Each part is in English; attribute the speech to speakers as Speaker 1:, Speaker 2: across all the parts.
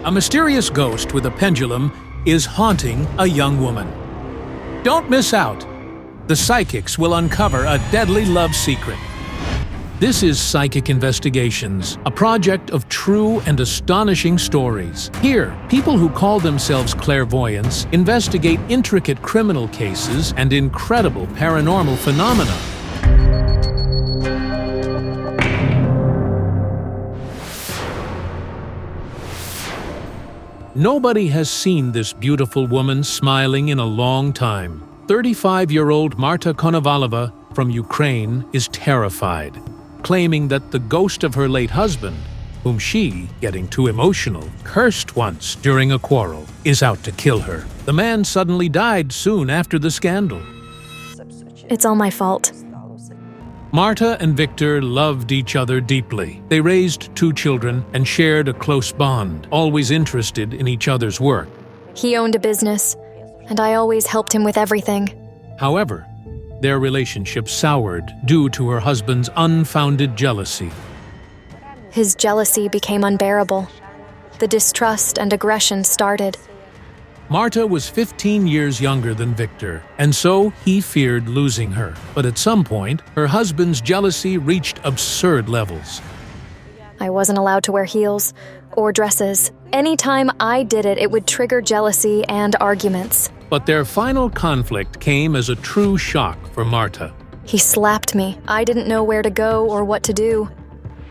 Speaker 1: A mysterious ghost with a pendulum is haunting a young woman. Don't miss out. The psychics will uncover a deadly love secret. This is Psychic Investigations, a project of true and astonishing stories. Here, people who call themselves clairvoyants investigate intricate criminal cases and incredible paranormal phenomena. Nobody has seen this beautiful woman smiling in a long time. 35-year-old Marta Kurylova from Ukraine is terrified, claiming that the ghost of her late husband, whom she, getting too emotional, cursed once during a quarrel, is out to kill her. The man suddenly died soon after the scandal.
Speaker 2: It's all my fault.
Speaker 1: Marta and Victor loved each other deeply. They raised 2 children and shared a close bond, always interested in each other's work.
Speaker 2: He owned a business, and I always helped him with everything.
Speaker 1: However, their relationship soured due to her husband's unfounded jealousy.
Speaker 2: His jealousy became unbearable. The distrust and aggression started.
Speaker 1: Marta was 15 years younger than Victor, and so he feared losing her. But at some point, her husband's jealousy reached absurd levels.
Speaker 2: I wasn't allowed to wear heels or dresses. Anytime I did it, it would trigger jealousy and arguments.
Speaker 1: But their final conflict came as a true shock for Marta.
Speaker 2: He slapped me. I didn't know where to go or what to do.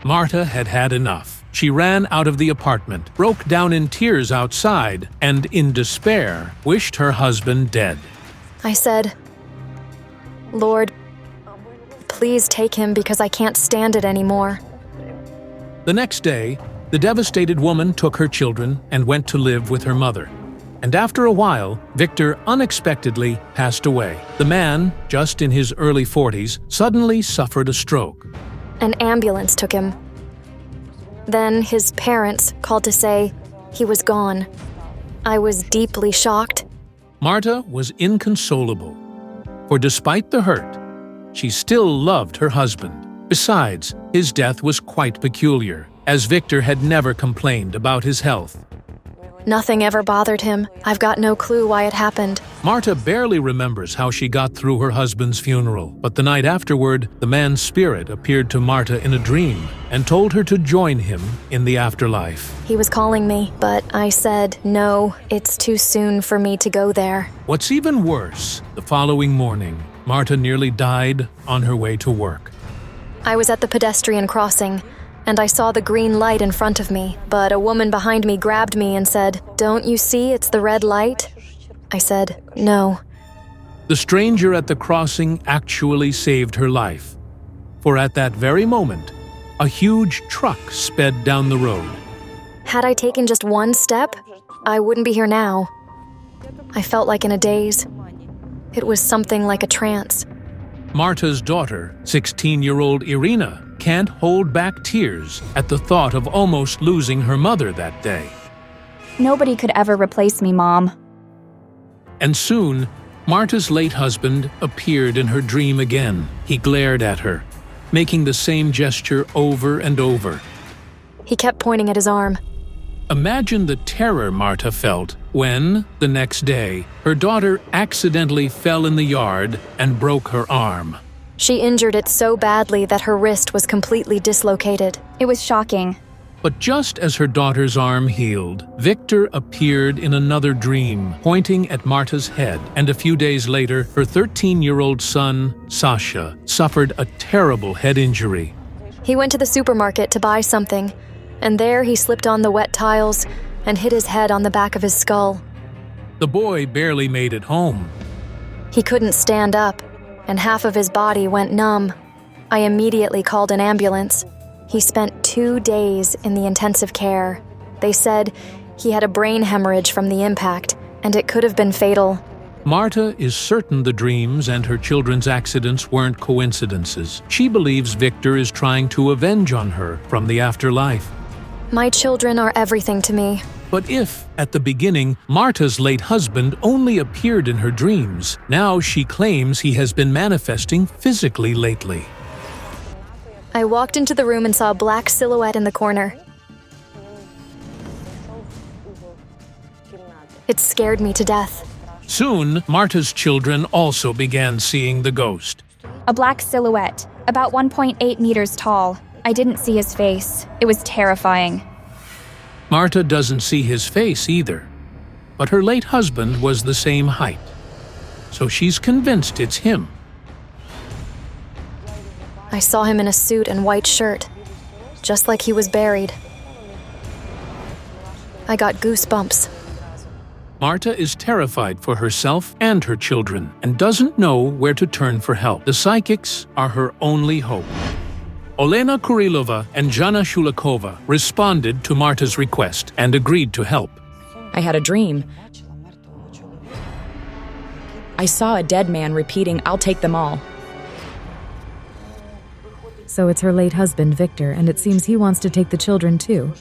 Speaker 1: Marta had had enough. She ran out of the apartment, broke down in tears outside, and in despair, wished her husband dead.
Speaker 2: I said, "Lord, please take him because I can't stand it anymore."
Speaker 1: The next day, the devastated woman took her children and went to live with her mother. And after a while, Victor unexpectedly passed away. The man, just in his early 40s, suddenly suffered a stroke.
Speaker 2: An ambulance took him. Then his parents called to say he was gone. I was deeply shocked.
Speaker 1: Marta was inconsolable, for despite the hurt, she still loved her husband. Besides, his death was quite peculiar, as Victor had never complained about his health.
Speaker 2: Nothing ever bothered him. I've got no clue why it happened.
Speaker 1: Marta barely remembers how she got through her husband's funeral, but the night afterward, the man's spirit appeared to Marta in a dream and told her to join him in the afterlife.
Speaker 2: He was calling me, but I said, no, it's too soon for me to go there.
Speaker 1: What's even worse, the following morning, Marta nearly died on her way to work.
Speaker 2: I was at the pedestrian crossing, and I saw the green light in front of me, but a woman behind me grabbed me and said, "Don't you see it's the red light?" I said, "No."
Speaker 1: The stranger at the crossing actually saved her life, for at that very moment, a huge truck sped down the road.
Speaker 2: Had I taken just one step, I wouldn't be here now. I felt like in a daze. It was something like a trance.
Speaker 1: Marta's daughter, 16-year-old Irina, can't hold back tears at the thought of almost losing her mother that day.
Speaker 3: Nobody could ever replace me, Mom.
Speaker 1: And soon, Marta's late husband appeared in her dream again. He glared at her, making the same gesture over and over.
Speaker 2: He kept pointing at his arm.
Speaker 1: Imagine the terror Marta felt when, the next day, her daughter accidentally fell in the yard and broke her arm.
Speaker 2: She injured it so badly that her wrist was completely dislocated.
Speaker 3: It was shocking.
Speaker 1: But just as her daughter's arm healed, Victor appeared in another dream, pointing at Marta's head, and a few days later, her 13-year-old son, Sasha, suffered a terrible head injury.
Speaker 2: He went to the supermarket to buy something, and there he slipped on the wet tiles and hit his head on the back of his skull.
Speaker 1: The boy barely made it home.
Speaker 2: He couldn't stand up, and half of his body went numb. I immediately called an ambulance. He spent 2 days in the intensive care. They said he had a brain hemorrhage from the impact, and it could have been fatal.
Speaker 1: Marta is certain the dreams and her children's accidents weren't coincidences. She believes Victor is trying to avenge on her from the afterlife.
Speaker 2: My children are everything to me.
Speaker 1: But if, at the beginning, Marta's late husband only appeared in her dreams, now she claims he has been manifesting physically lately.
Speaker 2: I walked into the room and saw a black silhouette in the corner. It scared me to death.
Speaker 1: Soon, Marta's children also began seeing the ghost.
Speaker 3: A black silhouette, about 1.8 meters tall. I didn't see his face. It was terrifying.
Speaker 1: Marta doesn't see his face either, but her late husband was the same height, so she's convinced it's him.
Speaker 2: I saw him in a suit and white shirt, just like he was buried. I got goosebumps.
Speaker 1: Marta is terrified for herself and her children and doesn't know where to turn for help. The psychics are her only hope. Olena Kurylova and Zhanna Shulakova responded to Marta's request and agreed to help.
Speaker 4: I had a dream. I saw a dead man repeating, "I'll take them all."
Speaker 5: So it's her late husband, Victor, and it seems he wants to take the children too.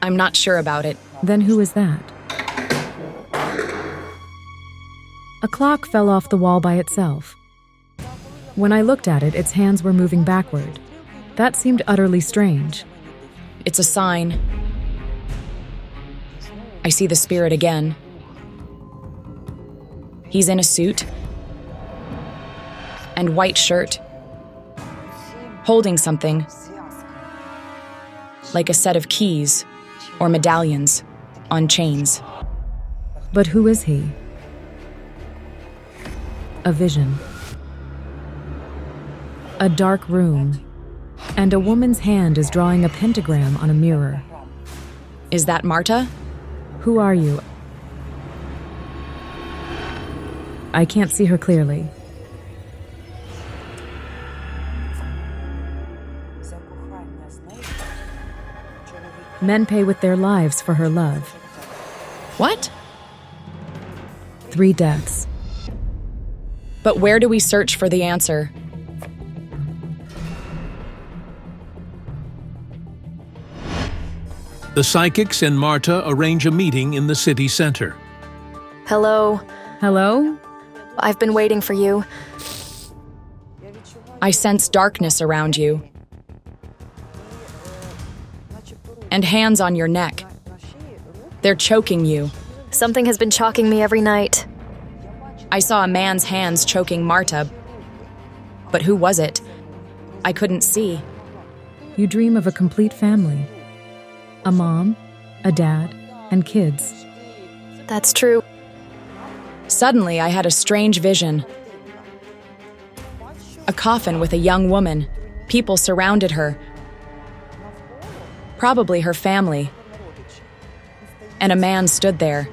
Speaker 4: I'm not sure about it.
Speaker 5: Then who is that? A clock fell off the wall by itself. When I looked at it, its hands were moving backward. That seemed utterly strange.
Speaker 4: It's a sign. I see the spirit again. He's in a suit and white shirt, holding something, like a set of keys or medallions on chains.
Speaker 5: But who is he? A vision. A dark room, and a woman's hand is drawing a pentagram on a mirror.
Speaker 4: Is that Marta?
Speaker 5: Who are you? I can't see her clearly. Men pay with their lives for her love.
Speaker 4: What?
Speaker 5: 3 deaths.
Speaker 4: But where do we search for the answer?
Speaker 1: The psychics and Marta arrange a meeting in the city center.
Speaker 2: Hello.
Speaker 5: Hello?
Speaker 2: I've been waiting for you.
Speaker 4: I sense darkness around you. And hands on your neck. They're choking you.
Speaker 2: Something has been chalking me every night.
Speaker 4: I saw a man's hands choking Marta. But who was it? I couldn't see.
Speaker 5: You dream of a complete family. A mom, a dad, and kids.
Speaker 2: That's true.
Speaker 4: Suddenly, I had a strange vision. A coffin with a young woman. People surrounded her. Probably her family. And a man stood there.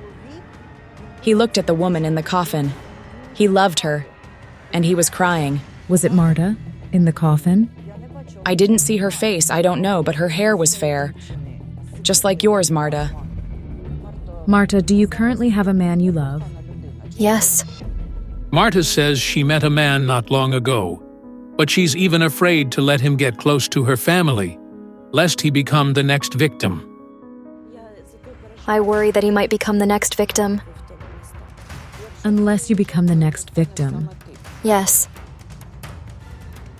Speaker 4: He looked at the woman in the coffin. He loved her, and he was crying.
Speaker 5: Was it Marta in the coffin?
Speaker 4: I didn't see her face, I don't know, but her hair was fair. Just like yours, Marta.
Speaker 5: Marta, do you currently have a man you love?
Speaker 2: Yes.
Speaker 1: Marta says she met a man not long ago, but she's even afraid to let him get close to her family, lest he become the next victim.
Speaker 2: I worry that he might become the next victim.
Speaker 5: Unless you become the next victim.
Speaker 2: Yes.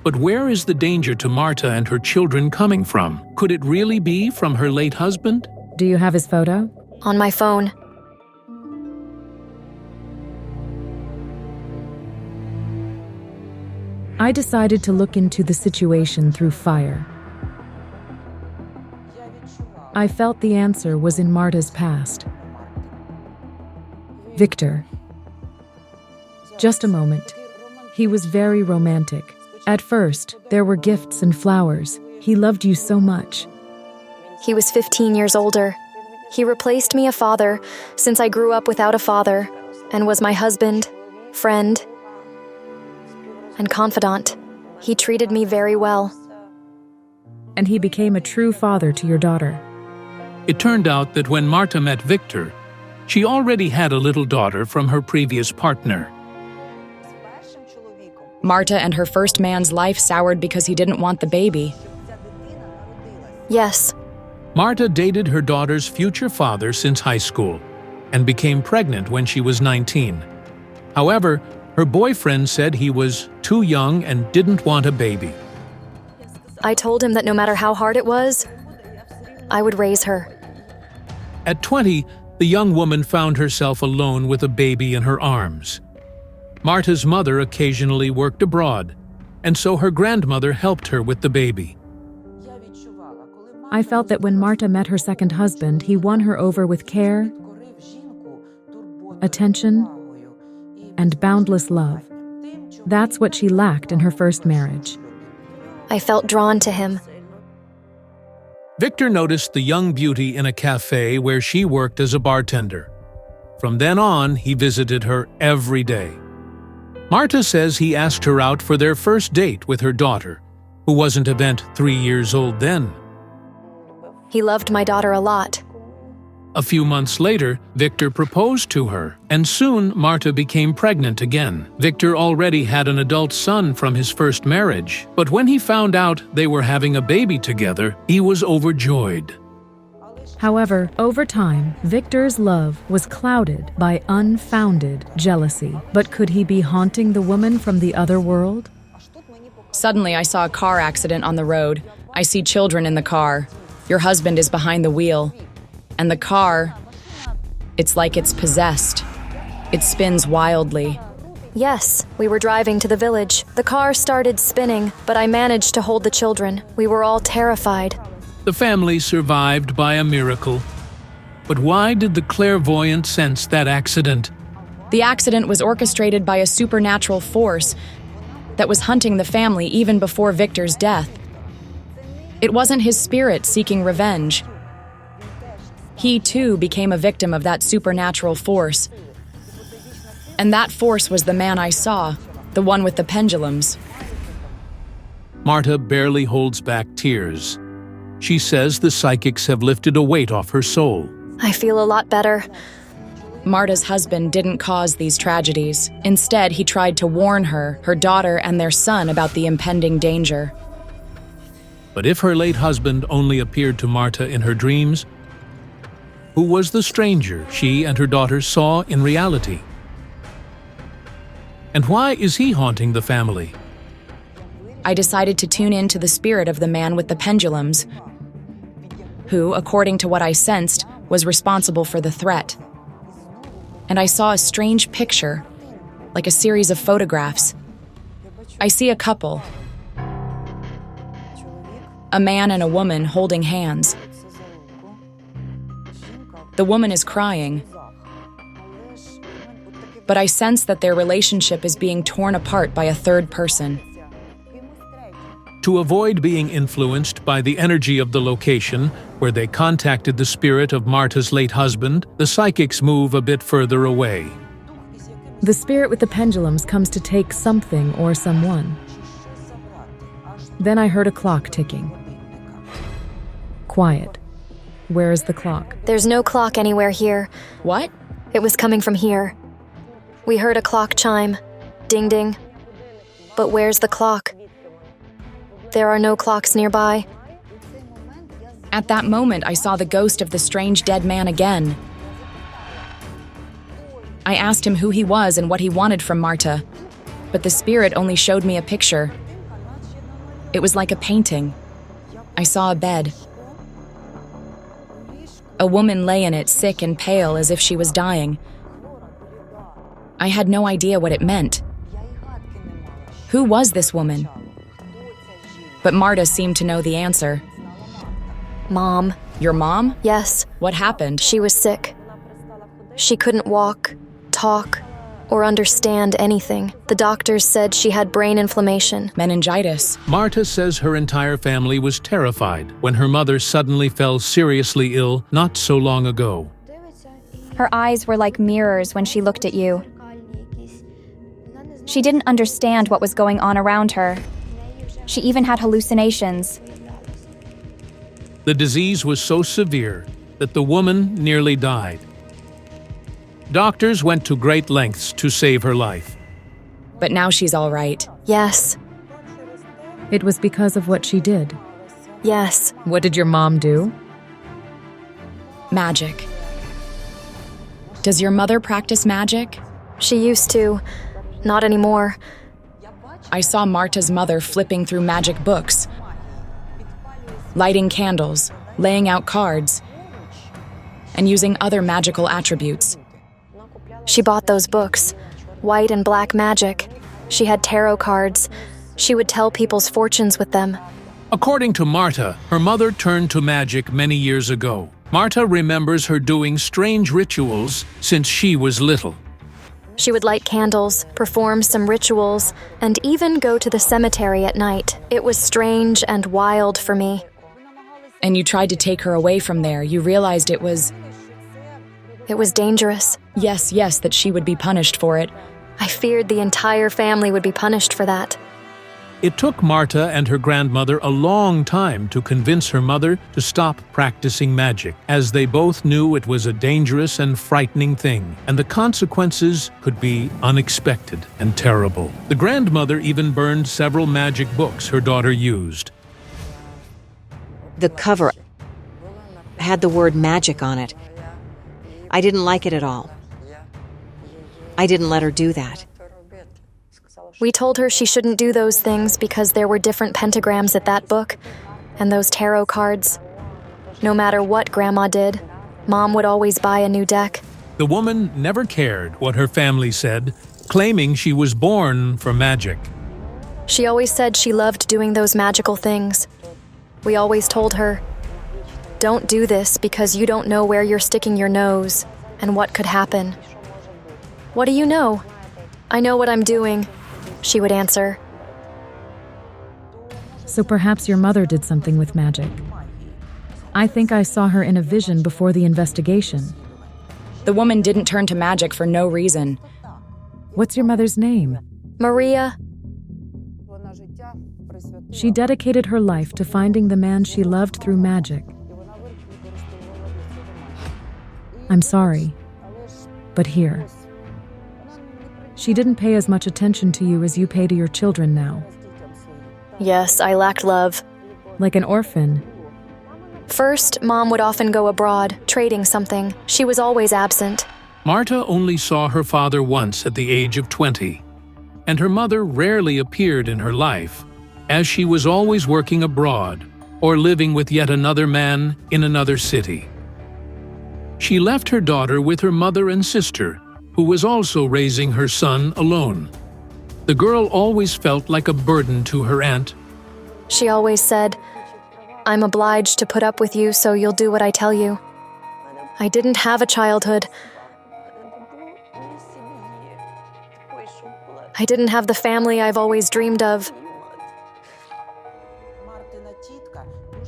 Speaker 1: But where is the danger to Marta and her children coming from? Could it really be from her late husband?
Speaker 5: Do you have his photo?
Speaker 2: On my phone.
Speaker 5: I decided to look into the situation through fire. I felt the answer was in Marta's past. Victor. Just a moment. He was very romantic. At first, there were gifts and flowers. He loved you so much.
Speaker 2: He was 15 years older. He replaced me a father since I grew up without a father and was my husband, friend, and confidant. He treated me very well.
Speaker 5: And he became a true father to your daughter.
Speaker 1: It turned out that when Marta met Victor, she already had a little daughter from her previous partner.
Speaker 4: Marta and her first man's life soured because he didn't want the baby.
Speaker 2: Yes.
Speaker 1: Marta dated her daughter's future father since high school and became pregnant when she was 19. However, her boyfriend said he was too young and didn't want a baby.
Speaker 2: I told him that no matter how hard it was, I would raise her.
Speaker 1: At 20, the young woman found herself alone with a baby in her arms. Marta's mother occasionally worked abroad, and so her grandmother helped her with the baby.
Speaker 5: I felt that when Marta met her second husband, he won her over with care, attention, and boundless love. That's what she lacked in her first marriage.
Speaker 2: I felt drawn to him.
Speaker 1: Victor noticed the young beauty in a cafe where she worked as a bartender. From then on, he visited her every day. Marta says he asked her out for their first date with her daughter, who wasn't event 3 years old then.
Speaker 2: He loved my daughter a lot.
Speaker 1: A few months later, Victor proposed to her, and soon Marta became pregnant again. Victor already had an adult son from his first marriage, but when he found out they were having a baby together, he was overjoyed.
Speaker 5: However, over time, Victor's love was clouded by unfounded jealousy. But could he be haunting the woman from the other world?
Speaker 4: Suddenly, I saw a car accident on the road. I see children in the car. Your husband is behind the wheel. And the car, it's like it's possessed. It spins wildly.
Speaker 2: Yes, we were driving to the village. The car started spinning, but I managed to hold the children. We were all terrified.
Speaker 1: The family survived by a miracle. But why did the clairvoyant sense that accident?
Speaker 4: The accident was orchestrated by a supernatural force that was hunting the family even before Victor's death. It wasn't his spirit seeking revenge. He, too, became a victim of that supernatural force. And that force was the man I saw, the one with the pendulums.
Speaker 1: Marta barely holds back tears. She says the psychics have lifted a weight off her soul.
Speaker 2: I feel a lot better.
Speaker 4: Marta's husband didn't cause these tragedies. Instead, he tried to warn her, her daughter, and their son about the impending danger.
Speaker 1: But if her late husband only appeared to Marta in her dreams, who was the stranger she and her daughter saw in reality? And why is he haunting the family?
Speaker 4: I decided to tune in to the spirit of the man with the pendulums, who, according to what I sensed, was responsible for the threat. And I saw a strange picture, like a series of photographs. I see a couple, a man and a woman holding hands. The woman is crying, but I sense that their relationship is being torn apart by a third person.
Speaker 1: To avoid being influenced by the energy of the location where they contacted the spirit of Marta's late husband, the psychics move a bit further away.
Speaker 5: The spirit with the pendulums comes to take something or someone. Then I heard a clock ticking. Quiet. Where is the clock?
Speaker 2: There's no clock anywhere here.
Speaker 4: What?
Speaker 2: It was coming from here. We heard a clock chime. Ding ding. But where's the clock? There are no clocks nearby.
Speaker 4: At that moment, I saw the ghost of the strange dead man again. I asked him who he was and what he wanted from Marta, but the spirit only showed me a picture. It was like a painting. I saw a bed. A woman lay in it, sick and pale, as if she was dying. I had no idea what it meant. Who was this woman? But Marta seemed to know the answer.
Speaker 2: Mom.
Speaker 4: Your mom?
Speaker 2: Yes,
Speaker 4: What happened?
Speaker 2: she was sick. She couldn't walk, talk, or understand anything. The doctors said she had brain inflammation.
Speaker 4: Meningitis.
Speaker 1: Marta says her entire family was terrified when her mother suddenly fell seriously ill not so long ago.
Speaker 3: Her eyes were like mirrors when she looked at you. She didn't understand what was going on around her. She even had hallucinations.
Speaker 1: The disease was so severe that the woman nearly died. Doctors went to great lengths to save her life.
Speaker 4: But now she's all right.
Speaker 2: Yes,
Speaker 5: It was because of what she did.
Speaker 2: yes.
Speaker 5: What did your mom do?
Speaker 4: Magic. Does your mother practice magic?
Speaker 2: She used to. Not anymore.
Speaker 4: I saw Marta's mother flipping through magic books, lighting candles, laying out cards. and using other magical attributes.
Speaker 2: She bought those books, White and Black Magic. She had tarot cards. She would tell people's fortunes with them.
Speaker 1: According to Marta, her mother turned to magic many years ago. Marta remembers her doing strange rituals since she was little.
Speaker 2: She would light candles, perform some rituals, and even go to the cemetery at night. It was strange and wild for me.
Speaker 4: And you tried to take her away from there. You realized it was
Speaker 2: dangerous.
Speaker 4: yes, that she would be punished for it.
Speaker 2: I feared the entire family would be punished for that.
Speaker 1: It took Marta and her grandmother a long time to convince her mother to stop practicing magic, as they both knew it was a dangerous and frightening thing, and the consequences could be unexpected and terrible. The grandmother even burned several magic books her daughter used.
Speaker 6: The cover had the word magic on it. I didn't like it at all. I didn't let her do that.
Speaker 2: We told her she shouldn't do those things because there were different pentagrams at that book and those tarot cards. No matter what Grandma did, Mom would always buy a new deck.
Speaker 1: The woman never cared what her family said, claiming she was born for magic.
Speaker 2: She always said she loved doing those magical things. We always told her, "Don't do this because you don't know where you're sticking your nose and what could happen." "What do you know?" "I know what I'm doing," she would answer.
Speaker 5: So perhaps your mother did something with magic. I think I saw her in a vision before the investigation.
Speaker 4: The woman didn't turn to magic for no reason.
Speaker 5: What's your mother's name?
Speaker 2: Maria.
Speaker 5: She dedicated her life to finding the man she loved through magic. I'm sorry, but here. She didn't pay as much attention to you as you pay to your children now.
Speaker 2: Yes, I lacked love.
Speaker 5: Like an orphan.
Speaker 2: First, Mom would often go abroad, trading something. She was always absent.
Speaker 1: Marta only saw her father once at the age of 20, and her mother rarely appeared in her life, as she was always working abroad or living with yet another man in another city. She left her daughter with her mother and sister, who was also raising her son alone. The girl always felt like a burden to her aunt.
Speaker 2: She always said, "I'm obliged to put up with you, so you'll do what I tell you." I didn't have a childhood. I didn't have the family I've always dreamed of.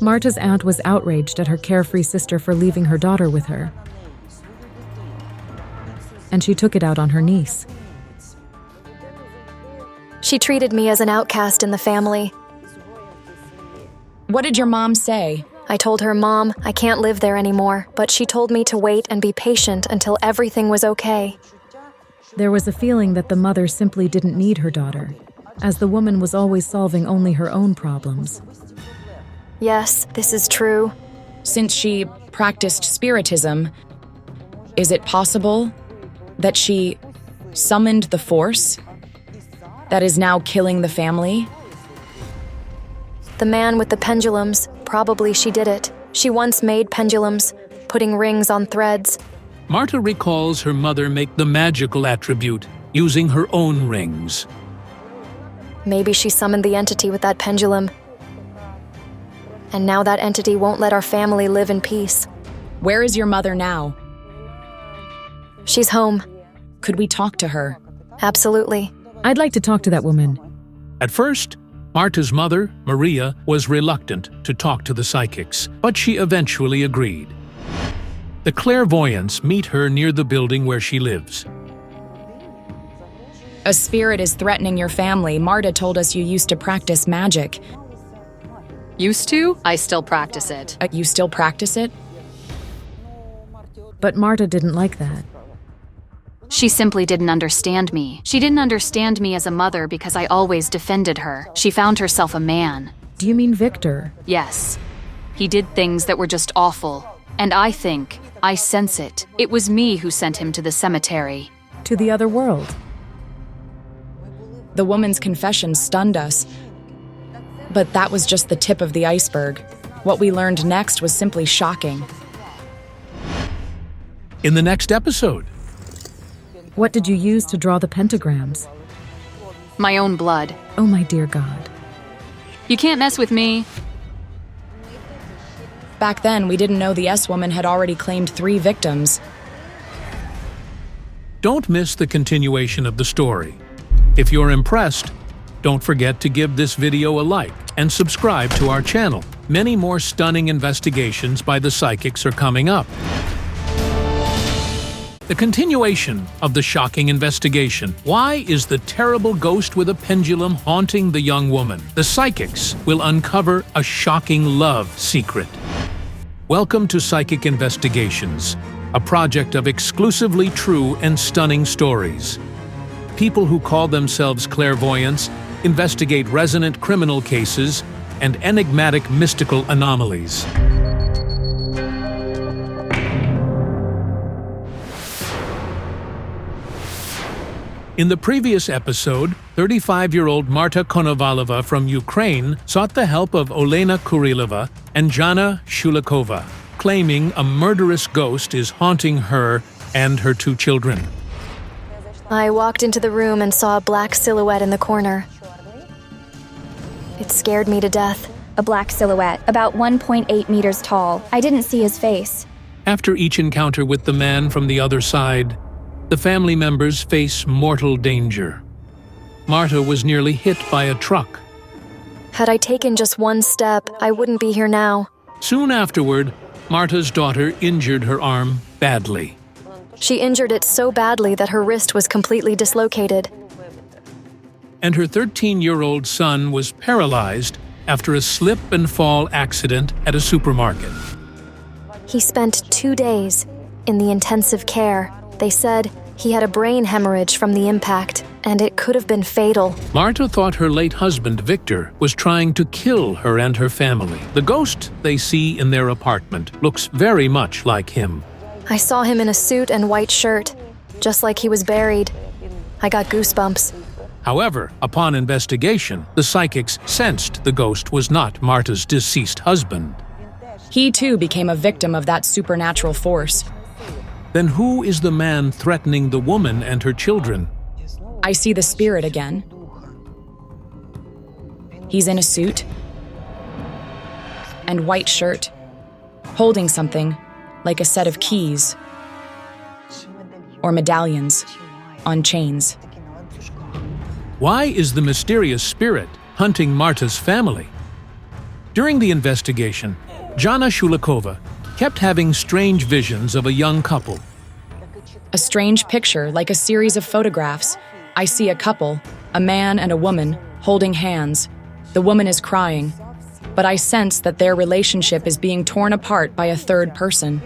Speaker 5: Marta's aunt was outraged at her carefree sister for leaving her daughter with her. And she took it out on her niece.
Speaker 2: She treated me as an outcast in the family.
Speaker 4: What did your mom say?
Speaker 2: I told her, "Mom, I can't live there anymore," but she told me to wait and be patient until everything was okay.
Speaker 5: There was a feeling that the mother simply didn't need her daughter, as the woman was always solving only her own problems.
Speaker 2: Yes, this is true.
Speaker 4: Since she practiced spiritism, is it possible that she summoned the force that is now killing the family?
Speaker 2: The man with the pendulums, probably she did it. She once made pendulums, putting rings on threads.
Speaker 1: Marta recalls her mother make the magical attribute using her own rings.
Speaker 2: Maybe she summoned the entity with that pendulum. And now that entity won't let our family live in peace.
Speaker 4: Where is your mother now?
Speaker 2: She's home.
Speaker 4: Could we talk to her?
Speaker 2: Absolutely.
Speaker 5: I'd like to talk to that woman.
Speaker 1: At first, Marta's mother, Maria, was reluctant to talk to the psychics, but she eventually agreed. The clairvoyants meet her near the building where she lives.
Speaker 4: A spirit is threatening your family. Marta told us you used to practice magic.
Speaker 7: Used to? I still practice it.
Speaker 4: You still practice it?
Speaker 5: But Marta didn't like that.
Speaker 7: She simply didn't understand me. She didn't understand me as a mother because I always defended her. She found herself a man.
Speaker 5: Do you mean Victor?
Speaker 7: Yes. He did things that were just awful. And I sense it. It was me who sent him to the cemetery.
Speaker 5: To the other world.
Speaker 4: The woman's confession stunned us. But that was just the tip of the iceberg. What we learned next was simply shocking.
Speaker 1: in the next episode.
Speaker 5: What did you use to draw the pentagrams?
Speaker 7: My own blood.
Speaker 5: Oh my dear God.
Speaker 7: You can't mess with me.
Speaker 4: Back then, we didn't know the S-woman had already claimed 3 victims.
Speaker 1: Don't miss the continuation of the story. If you're impressed, don't forget to give this video a like and subscribe to our channel. Many more stunning investigations by the psychics are coming up. The continuation of the shocking investigation. Why is the terrible ghost with a pendulum haunting the young woman? The psychics will uncover a shocking love secret. Welcome to Psychic Investigations, a project of exclusively true and stunning stories. People who call themselves clairvoyants investigate resonant criminal cases and enigmatic mystical anomalies. In the previous episode, 35-year-old Marta Konovalova from Ukraine sought the help of Olena Kurylova and Zhanna Shulakova, claiming a murderous ghost is haunting her and her 2 children.
Speaker 2: I walked into the room and saw a black silhouette in the corner. It scared me to death.
Speaker 3: A black silhouette, about 1.8 meters tall. I didn't see his face.
Speaker 1: After each encounter with the man from the other side, the family members face mortal danger. Marta was nearly hit by a truck.
Speaker 2: Had I taken just one step, I wouldn't be here now.
Speaker 1: Soon afterward, Marta's daughter injured her arm badly.
Speaker 2: She injured it so badly that her wrist was completely dislocated.
Speaker 1: And her 13-year-old son was paralyzed after a slip and fall accident at a supermarket.
Speaker 2: He spent 2 days in the intensive care. They said he had a brain hemorrhage from the impact, and it could have been fatal.
Speaker 1: Marta thought her late husband, Victor, was trying to kill her and her family. The ghost they see in their apartment looks very much like him.
Speaker 2: I saw him in a suit and white shirt, just like he was buried. I got goosebumps.
Speaker 1: However, upon investigation, the psychics sensed the ghost was not Marta's deceased husband.
Speaker 4: He too became a victim of that supernatural force.
Speaker 1: Then who is the man threatening the woman and her children?
Speaker 4: I see the spirit again. He's in a suit and white shirt, holding something like a set of keys or medallions on chains.
Speaker 1: Why is the mysterious spirit hunting Marta's family? During the investigation, Zhanna Shulakova kept having strange visions of a young couple.
Speaker 4: A strange picture, like a series of photographs. I see a couple, a man and a woman, holding hands. The woman is crying, but I sense that their relationship is being torn apart by a third person.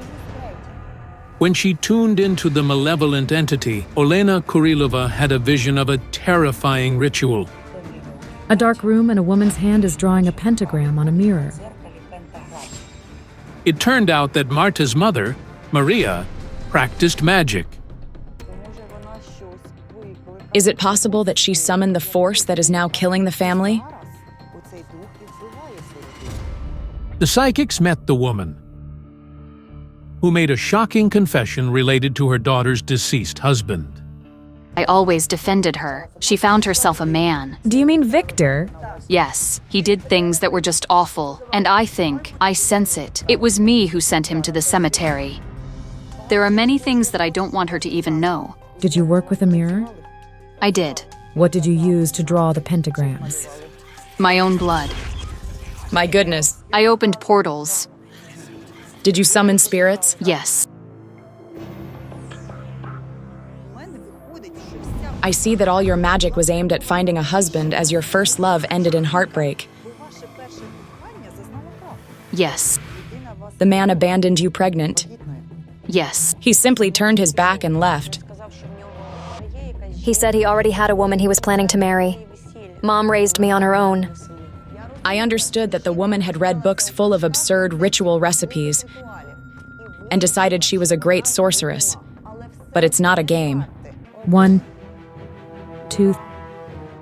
Speaker 1: When she tuned into the malevolent entity, Olena Kurylova had a vision of a terrifying ritual.
Speaker 5: A dark room and a woman's hand is drawing a pentagram on a mirror.
Speaker 1: It turned out that Marta's mother, Maria, practiced magic.
Speaker 4: Is it possible that she summoned the force that is now killing the family?
Speaker 1: The psychics met the woman, who made a shocking confession related to her daughter's deceased husband.
Speaker 7: I always defended her. She found herself a man.
Speaker 5: Do you mean Victor?
Speaker 7: Yes, he did things that were just awful, and I sense it. It was me who sent him to the cemetery. There are many things that I don't want her to even know.
Speaker 5: Did you work with a mirror?
Speaker 7: I did.
Speaker 5: What did you use to draw the pentagrams?
Speaker 7: My own blood.
Speaker 4: My goodness.
Speaker 7: I opened portals.
Speaker 4: Did you summon spirits?
Speaker 7: Yes.
Speaker 4: I see that all your magic was aimed at finding a husband as your first love ended in heartbreak.
Speaker 7: Yes.
Speaker 4: The man abandoned you pregnant.
Speaker 7: Yes.
Speaker 4: He simply turned his back and left.
Speaker 2: He said he already had a woman he was planning to marry. Mom raised me on her own.
Speaker 4: I understood that the woman had read books full of absurd ritual recipes and decided she was a great sorceress. But it's not a game.
Speaker 5: 1, 2,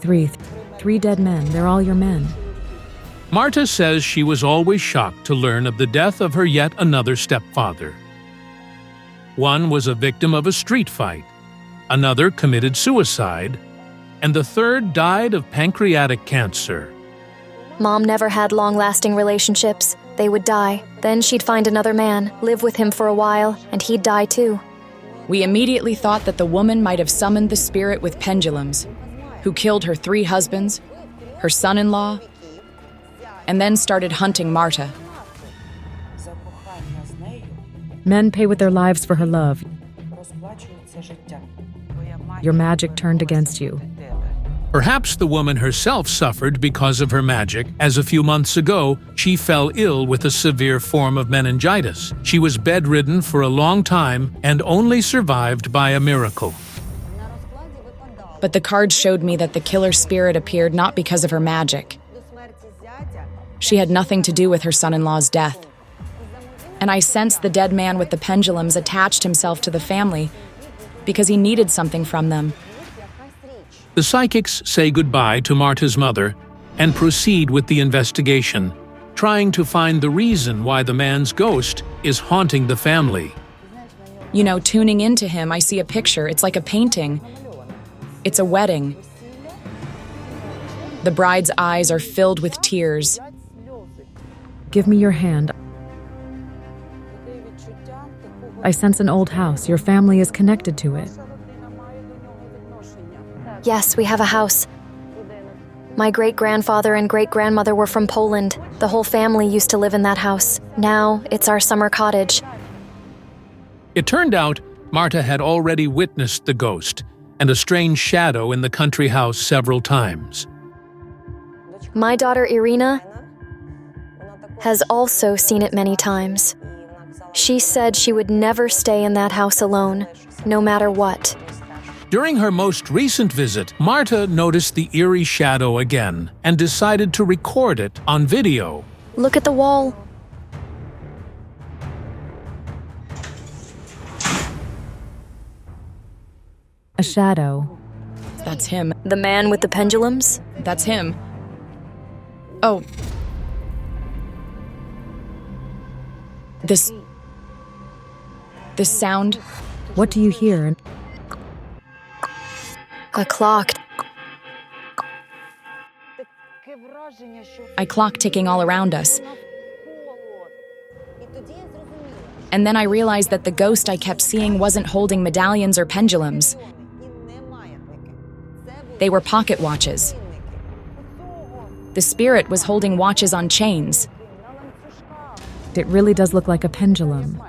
Speaker 5: 3. 3 dead men. They're all your men.
Speaker 1: Marta says she was always shocked to learn of the death of her yet another stepfather. One was a victim of a street fight, another committed suicide, and the third died of pancreatic cancer.
Speaker 2: Mom never had long-lasting relationships. They would die. Then she'd find another man, live with him for a while, and he'd die too.
Speaker 4: We immediately thought that the woman might have summoned the spirit with pendulums, who killed her 3 husbands, her son-in-law, and then started hunting Marta.
Speaker 5: Men pay with their lives for her love. Your magic turned against you.
Speaker 1: Perhaps the woman herself suffered because of her magic, as a few months ago she fell ill with a severe form of meningitis. She was bedridden for a long time and only survived by a miracle.
Speaker 4: But the cards showed me that the killer spirit appeared not because of her magic. She had nothing to do with her son-in-law's death. And I sensed the dead man with the pendulums attached himself to the family because he needed something from them.
Speaker 1: The psychics say goodbye to Marta's mother and proceed with the investigation, trying to find the reason why the man's ghost is haunting the family.
Speaker 4: You know, tuning into him, I see a picture. It's like a painting. It's a wedding. The bride's eyes are filled with tears.
Speaker 5: Give me your hand. I sense an old house. Your family is connected to it.
Speaker 2: Yes, we have a house. My great-grandfather and great-grandmother were from Poland. The whole family used to live in that house. Now, it's our summer cottage.
Speaker 1: It turned out Marta had already witnessed the ghost and a strange shadow in the country house several times.
Speaker 2: My daughter Irina has also seen it many times. She said she would never stay in that house alone, no matter what.
Speaker 1: During her most recent visit, Marta noticed the eerie shadow again and decided to record it on video.
Speaker 2: Look at the wall.
Speaker 5: A shadow.
Speaker 4: That's him.
Speaker 2: The man with the pendulums?
Speaker 4: That's him. Oh. This sound.
Speaker 5: What do you hear?
Speaker 2: A clock.
Speaker 4: I clock ticking all around us. And then I realized that the ghost I kept seeing wasn't holding medallions or pendulums. They were pocket watches. The spirit was holding watches on chains.
Speaker 5: It really does look like a pendulum.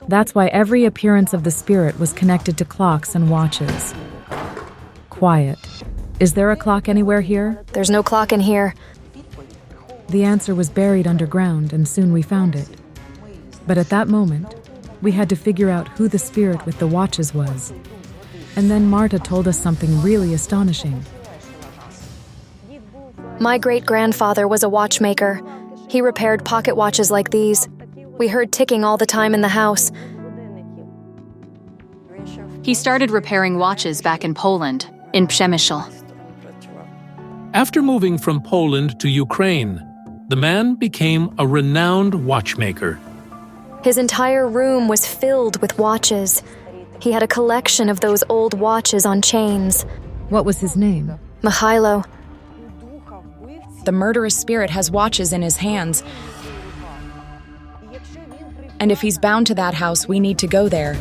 Speaker 5: That's why every appearance of the spirit was connected to clocks and watches. Quiet. Is there a clock anywhere here?
Speaker 2: There's no clock in here.
Speaker 5: The answer was buried underground, and soon we found it. But at that moment, we had to figure out who the spirit with the watches was. And then Marta told us something really astonishing.
Speaker 2: My great-grandfather was a watchmaker. He repaired pocket watches like these. We heard ticking all the time in the house.
Speaker 7: He started repairing watches back in Poland, in Przemysl.
Speaker 1: After moving from Poland to Ukraine, the man became a renowned watchmaker.
Speaker 2: His entire room was filled with watches. He had a collection of those old watches on chains.
Speaker 5: What was his name?
Speaker 2: Mikhailo.
Speaker 4: The murderous spirit has watches in his hands. And if he's bound to that house, we need to go there.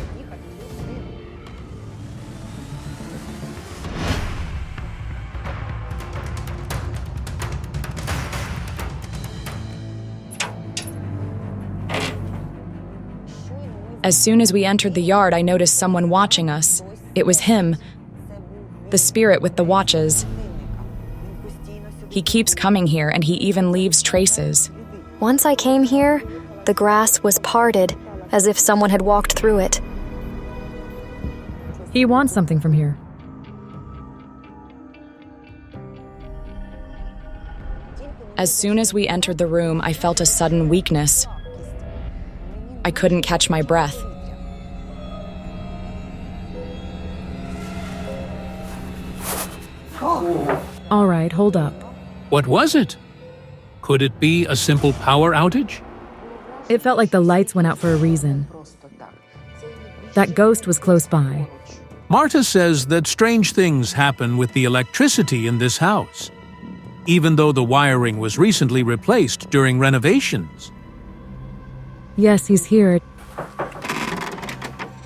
Speaker 4: As soon as we entered the yard, I noticed someone watching us. It was him, the spirit with the watches. He keeps coming here, and he even leaves traces.
Speaker 2: Once I came here, the grass was parted, as if someone had walked through it.
Speaker 5: He wants something from here.
Speaker 4: As soon as we entered the room, I felt a sudden weakness. I couldn't catch my breath.
Speaker 5: All right, hold up.
Speaker 1: What was it? Could it be a simple power outage?
Speaker 5: It felt like the lights went out for a reason. That ghost was close by.
Speaker 1: Marta says that strange things happen with the electricity in this house, even though the wiring was recently replaced during renovations.
Speaker 5: Yes, he's here.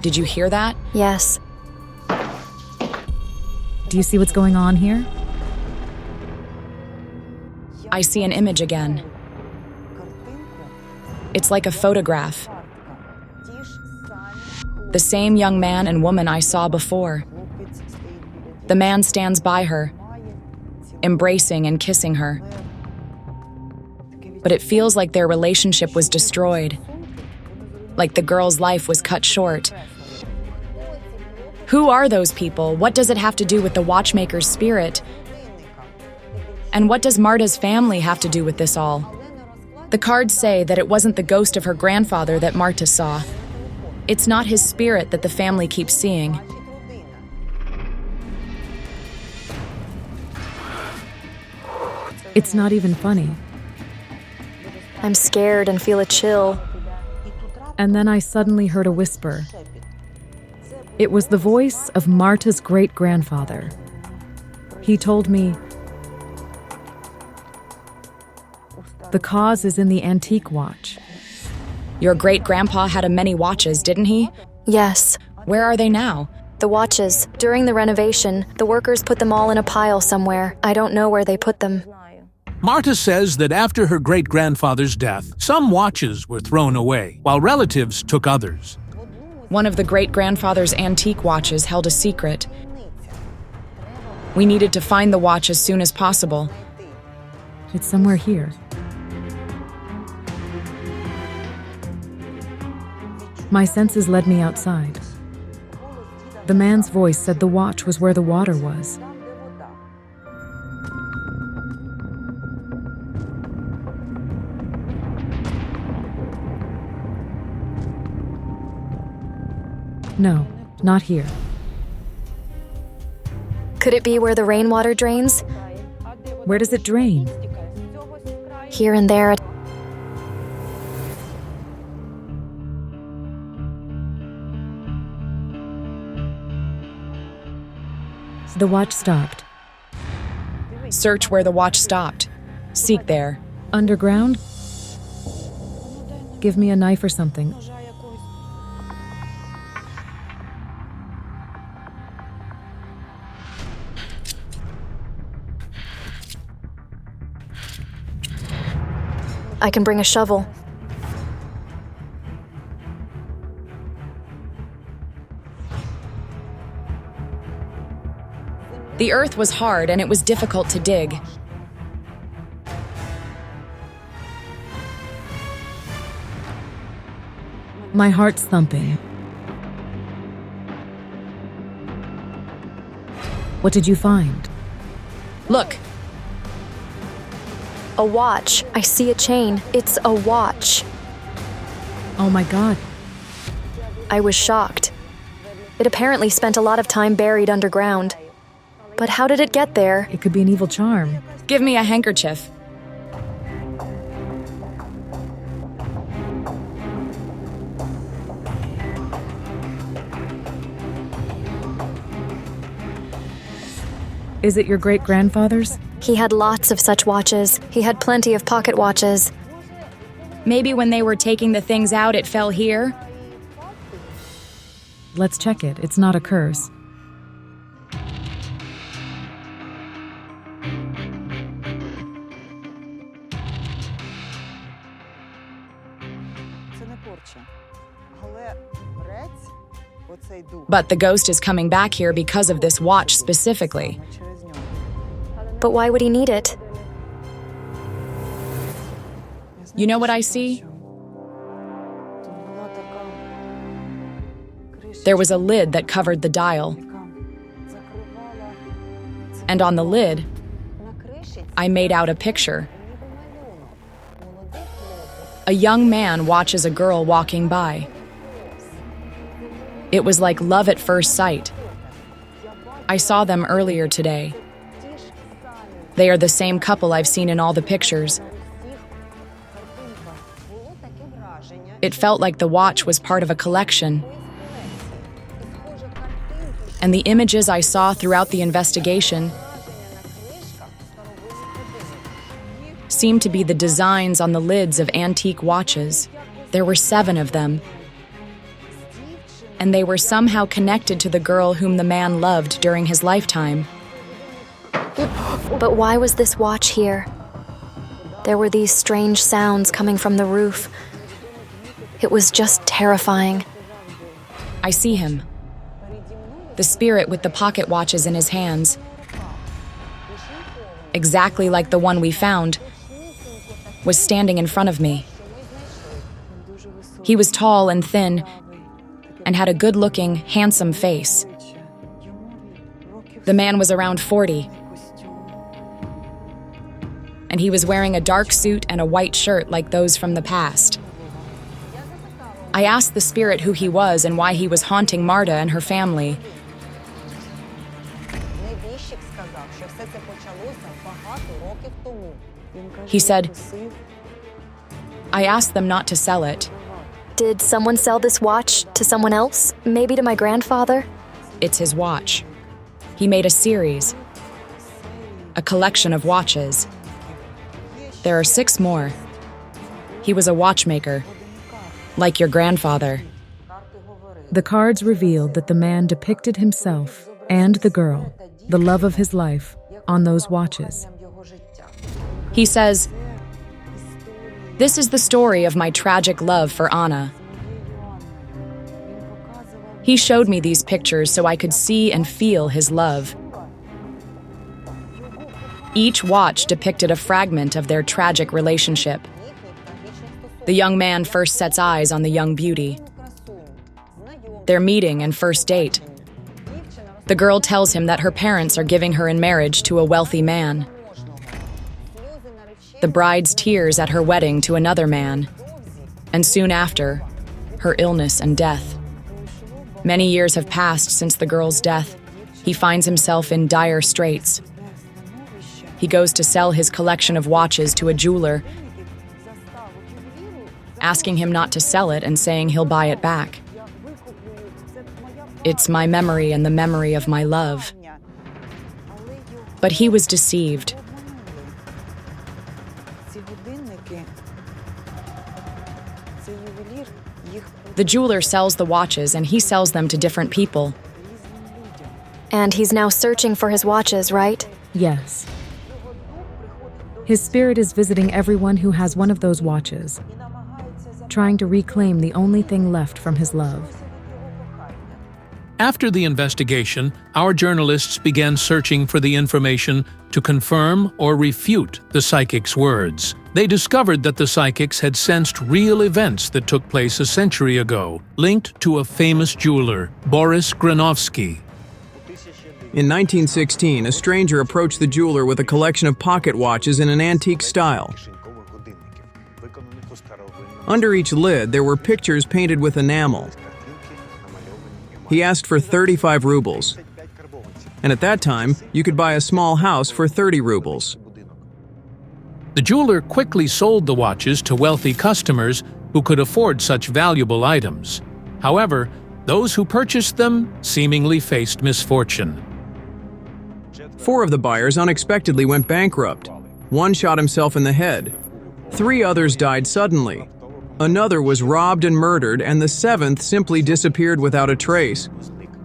Speaker 4: Did you hear that?
Speaker 2: Yes.
Speaker 5: Do you see what's going on here?
Speaker 4: I see an image again. It's like a photograph. The same young man and woman I saw before. The man stands by her, embracing and kissing her. But it feels like their relationship was destroyed, like the girl's life was cut short. Who are those people? What does it have to do with the watchmaker's spirit? And what does Marta's family have to do with this all? The cards say that it wasn't the ghost of her grandfather that Marta saw. It's not his spirit that the family keeps seeing.
Speaker 5: It's not even funny.
Speaker 2: I'm scared and feel a chill.
Speaker 5: And then I suddenly heard a whisper. It was the voice of Marta's great-grandfather. He told me, "The cause is in the antique watch."
Speaker 4: Your great-grandpa had many watches, didn't he?
Speaker 2: Yes.
Speaker 4: Where are they now?
Speaker 2: The watches. During the renovation, the workers put them all in a pile somewhere. I don't know where they put them.
Speaker 1: Marta says that after her great-grandfather's death, some watches were thrown away, while relatives took others.
Speaker 4: One of the great-grandfather's antique watches held a secret. We needed to find the watch as soon as possible.
Speaker 5: It's somewhere here. My senses led me outside. The man's voice said the watch was where the water was. No, not here.
Speaker 2: Could it be where the rainwater drains?
Speaker 5: Where does it drain?
Speaker 2: Here and there.
Speaker 5: The watch stopped.
Speaker 4: Search where the watch stopped. Seek there.
Speaker 5: Underground? Give me a knife or something.
Speaker 2: I can bring a shovel.
Speaker 4: The earth was hard and it was difficult to dig.
Speaker 5: My heart's thumping. What did you find?
Speaker 4: Look,
Speaker 2: A watch. I see a chain. It's a watch.
Speaker 5: Oh my God.
Speaker 2: I was shocked. It apparently spent a lot of time buried underground. But how did it get there?
Speaker 5: It could be an evil charm.
Speaker 4: give me a handkerchief.
Speaker 5: Is it your great-grandfather's?
Speaker 2: He had lots of such watches. He had plenty of pocket watches.
Speaker 4: Maybe when they were taking the things out, it fell here?
Speaker 5: Let's check it. It's not a curse.
Speaker 4: But the ghost is coming back here because of this watch specifically.
Speaker 2: But why would he need it?
Speaker 4: You know what I see? There was a lid that covered the dial. And on the lid, I made out a picture. A young man watches a girl walking by. It was like love at first sight. I saw them earlier today. They are the same couple I've seen in all the pictures. It felt like the watch was part of a collection. and the images I saw throughout the investigation seemed to be the designs on the lids of antique watches. There were 7 of them, and they were somehow connected to the girl whom the man loved during his lifetime.
Speaker 2: But why was this watch here? There were these strange sounds coming from the roof. It was just terrifying.
Speaker 4: I see him. The spirit with the pocket watches in his hands. Exactly like the one we found, was standing in front of me. He was tall and thin, and had a good-looking, handsome face. The man was around 40, and he was wearing a dark suit and a white shirt like those from the past. I asked the spirit who he was and why he was haunting Marta and her family. He said, I asked them not to sell it.
Speaker 2: Did someone sell this watch to someone else? Maybe to my grandfather?
Speaker 4: It's his watch. He made a series, a collection of watches. There are 6 more. He was a watchmaker, like your grandfather.
Speaker 5: The cards revealed that the man depicted himself and the girl, the love of his life, on those watches.
Speaker 4: He says, this is the story of my tragic love for Anna. He showed me these pictures so I could see and feel his love. Each watch depicted a fragment of their tragic relationship. The young man first sets eyes on the young beauty. Their meeting and first date. The girl tells him that her parents are giving her in marriage to a wealthy man. The bride's tears at her wedding to another man, and soon after, her illness and death. Many years have passed since the girl's death. He finds himself in dire straits. He goes to sell his collection of watches to a jeweler, asking him not to sell it and saying he'll buy it back. It's my memory and the memory of my love. But he was deceived. The jeweler sells the watches and he sells them to different people.
Speaker 2: And he's now searching for his watches, right?
Speaker 5: Yes. His spirit is visiting everyone who has one of those watches, trying to reclaim the only thing left from his love.
Speaker 1: After the investigation, our journalists began searching for the information to confirm or refute the psychic's words. They discovered that the psychics had sensed real events that took place a century ago, linked to a famous jeweler, Boris Granovsky.
Speaker 8: In 1916, a stranger approached the jeweler with a collection of pocket watches in an antique style. Under each lid, there were pictures painted with enamel. He asked for 35 rubles. And at that time, you could buy a small house for 30 rubles.
Speaker 1: The jeweler quickly sold the watches to wealthy customers who could afford such valuable items. However, those who purchased them seemingly faced misfortune.
Speaker 8: 4 of the buyers unexpectedly went bankrupt. 1 shot himself in the head. 3 others died suddenly. Another was robbed and murdered, and the 7th simply disappeared without a trace.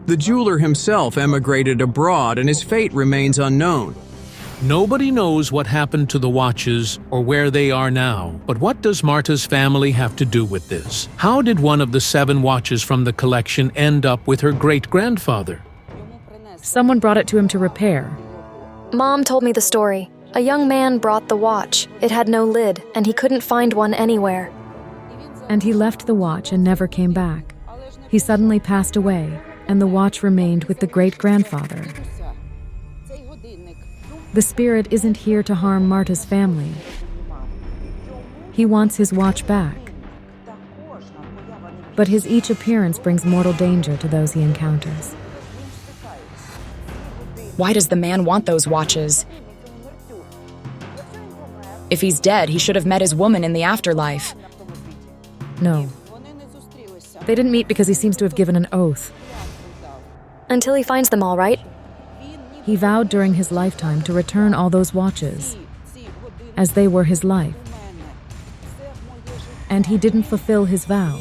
Speaker 8: The jeweler himself emigrated abroad, and his fate remains unknown.
Speaker 1: Nobody knows what happened to the watches or where they are now, but what does Marta's family have to do with this? How did one of the 7 watches from the collection end up with her great-grandfather?
Speaker 5: Someone brought it to him to repair.
Speaker 2: Mom told me the story. A young man brought the watch. It had no lid, and he couldn't find one anywhere.
Speaker 5: And he left the watch and never came back. He suddenly passed away, and the watch remained with the great-grandfather. The spirit isn't here to harm Marta's family. He wants his watch back. But his each appearance brings mortal danger to those he encounters.
Speaker 4: Why does the man want those watches? If he's dead, he should have met his woman in the afterlife.
Speaker 5: No. They didn't meet because he seems to have given an oath.
Speaker 2: Until he finds them all, right?
Speaker 5: He vowed during his lifetime to return all those watches, as they were his life. And he didn't fulfill his vow.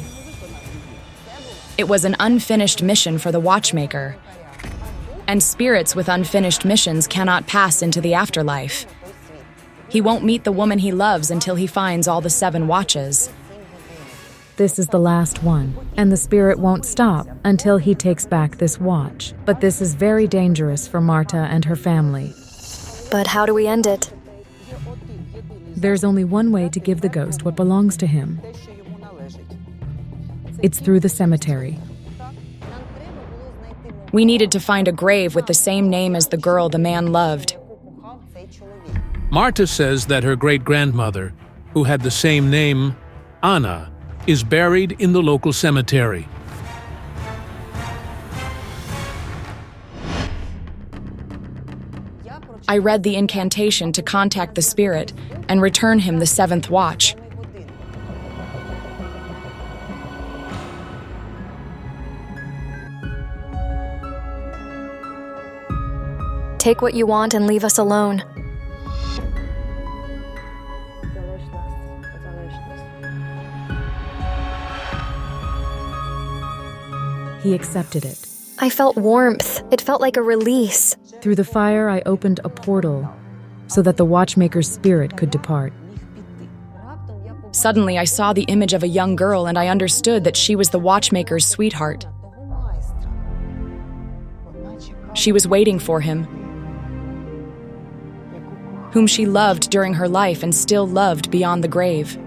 Speaker 4: It was an unfinished mission for the watchmaker. And spirits with unfinished missions cannot pass into the afterlife. He won't meet the woman he loves until he finds all the 7 watches.
Speaker 5: This is the last one, and the spirit won't stop until he takes back this watch. But this is very dangerous for Marta and her family.
Speaker 2: But how do we end it?
Speaker 5: There's only one way to give the ghost what belongs to him. It's through the cemetery.
Speaker 4: We needed to find a grave with the same name as the girl the man loved.
Speaker 1: Marta says that her great-grandmother, who had the same name, Anna, is buried in the local cemetery.
Speaker 4: I read the incantation to contact the spirit and return him the 7th watch.
Speaker 2: Take what you want and leave us alone.
Speaker 5: He accepted it.
Speaker 2: I felt warmth. It felt like a release.
Speaker 5: Through the fire, I opened a portal so that the watchmaker's spirit could depart.
Speaker 4: Suddenly, I saw the image of a young girl and I understood that she was the watchmaker's sweetheart. She was waiting for him, whom she loved during her life and still loved beyond the grave.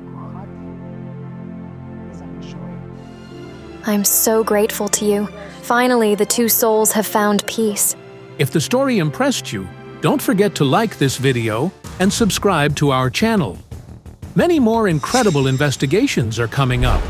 Speaker 2: I'm so grateful to you. Finally, the 2 souls have found peace.
Speaker 1: If the story impressed you, don't forget to like this video and subscribe to our channel. Many more incredible investigations are coming up.